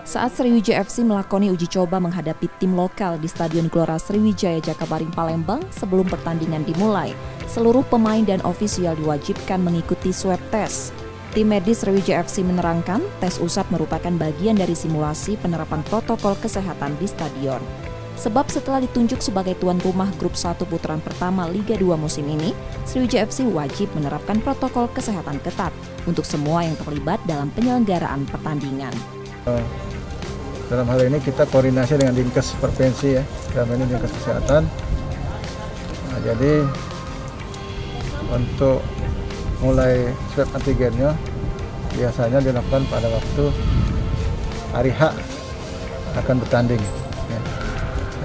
Saat Sriwijaya FC melakoni uji coba menghadapi tim lokal di Stadion Gelora Sriwijaya Jakabaring Palembang sebelum pertandingan dimulai, seluruh pemain dan ofisial diwajibkan mengikuti swab test. Tim medis Sriwijaya FC menerangkan, tes usap merupakan bagian dari simulasi penerapan protokol kesehatan di stadion. Sebab setelah ditunjuk sebagai tuan rumah grup 1 putaran pertama Liga 2 musim ini, Sriwijaya FC wajib menerapkan protokol kesehatan ketat untuk semua yang terlibat dalam penyelenggaraan pertandingan. Dalam hal ini kita koordinasi dengan Dinkes Provinsi ya, dalam ini Dinkes Kesehatan. Nah, jadi untuk mulai swab antigennya biasanya dilakukan pada waktu hari H akan bertanding. Ya.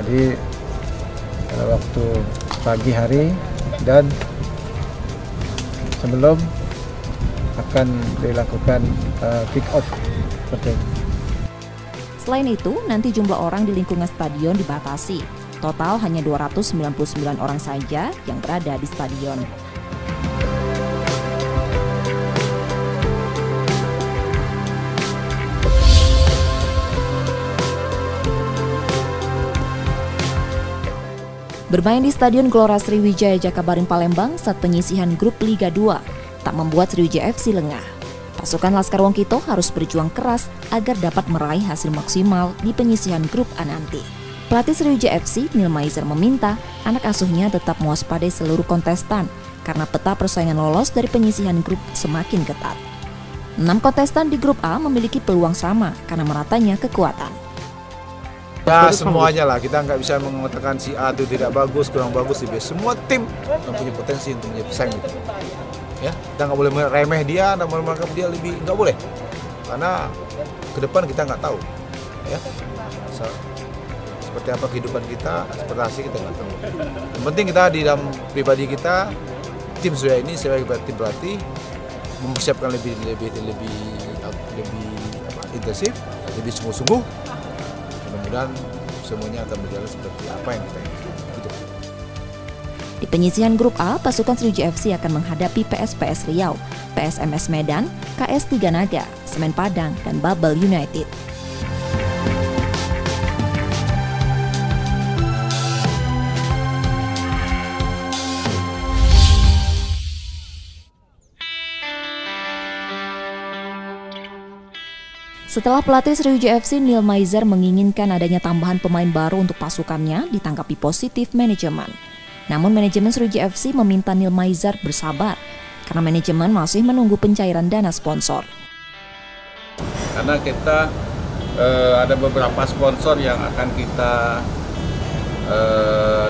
Jadi pada waktu pagi hari dan sebelum akan dilakukan kick off seperti itu. Selain itu, nanti jumlah orang di lingkungan stadion dibatasi. Total hanya 299 orang saja yang berada di stadion. Bermain di Stadion Gelora Sriwijaya Jakabaring Palembang saat penyisihan grup Liga 2 tak membuat Sriwijaya FC lengah. Pasukan Laskar Wongkito harus berjuang keras agar dapat meraih hasil maksimal di penyisihan grup A nanti. Pelatih Sriwijaya FC, Neil Maizer, meminta anak asuhnya tetap mewaspadai seluruh kontestan karena peta persaingan lolos dari penyisihan grup semakin ketat. 6 kontestan di grup A memiliki peluang sama karena meratanya kekuatan. Ya semuanya lah, kita nggak bisa mengatakan si A itu tidak bagus, kurang bagus. Semua tim mempunyai potensi untuk menjadi pesaing. Ya, kita nggak boleh meremeh dia, dan menganggap dia lebih, nggak boleh, karena ke depan kita nggak tahu, ya, seperti apa kehidupan kita, seperti hasil kita nggak tahu. Yang penting kita di dalam pribadi kita, tim Sriwijaya ini sebagai tim pelatih mempersiapkan lebih intensif, lebih sungguh-sungguh. Mudah-mudahan semuanya akan berjalan seperti apa yang kita inginkan. Di penyisihan grup A, pasukan Sriwijaya FC akan menghadapi PSPS Riau, PSMS Medan, KS Tiga Naga, Semen Padang, dan Babel United. Setelah pelatih Sriwijaya FC Neil Maizer menginginkan adanya tambahan pemain baru untuk pasukannya, ditanggapi positif manajemen. Namun manajemen Sriwijaya FC meminta Neil Maizer bersabar karena manajemen masih menunggu pencairan dana sponsor. Karena kita ada beberapa sponsor yang akan kita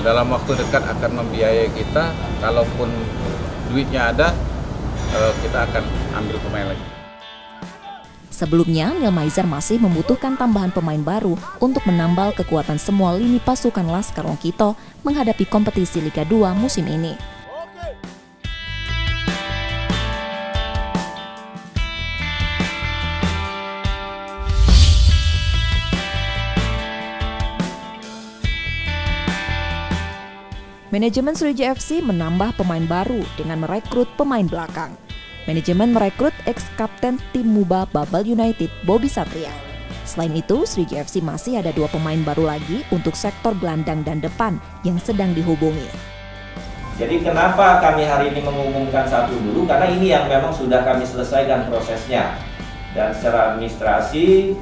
dalam waktu dekat akan membiayai kita. Kalaupun duitnya ada, kita akan ambil pemain lagi. Sebelumnya, Neil Maizer masih membutuhkan tambahan pemain baru untuk menambal kekuatan semua lini pasukan Laskar Wongkito menghadapi kompetisi Liga 2 musim ini. Manajemen Sriwijaya FC menambah pemain baru dengan merekrut pemain belakang. Manajemen merekrut ex-kapten tim Muba Babel United, Bobby Satria. Selain itu, Sriwijaya FC masih ada 2 pemain baru lagi untuk sektor gelandang dan depan yang sedang dihubungi. Jadi kenapa kami hari ini mengumumkan satu dulu? Karena ini yang memang sudah kami selesaikan prosesnya. Dan secara administrasi,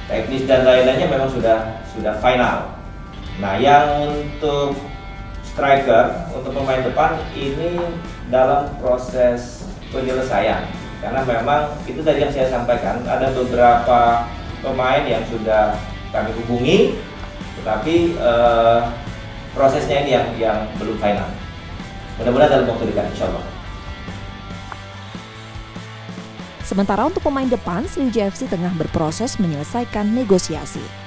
teknis dan lain-lainnya memang sudah final. Nah, yang untuk striker, untuk pemain depan ini dalam proses penyelesaian, karena memang itu tadi yang saya sampaikan, ada beberapa pemain yang sudah kami hubungi, tetapi prosesnya ini yang belum final. Mudah-mudahan dalam waktu dekat, insya Allah. Sementara untuk pemain depan, Sriwijaya FC tengah berproses menyelesaikan negosiasi.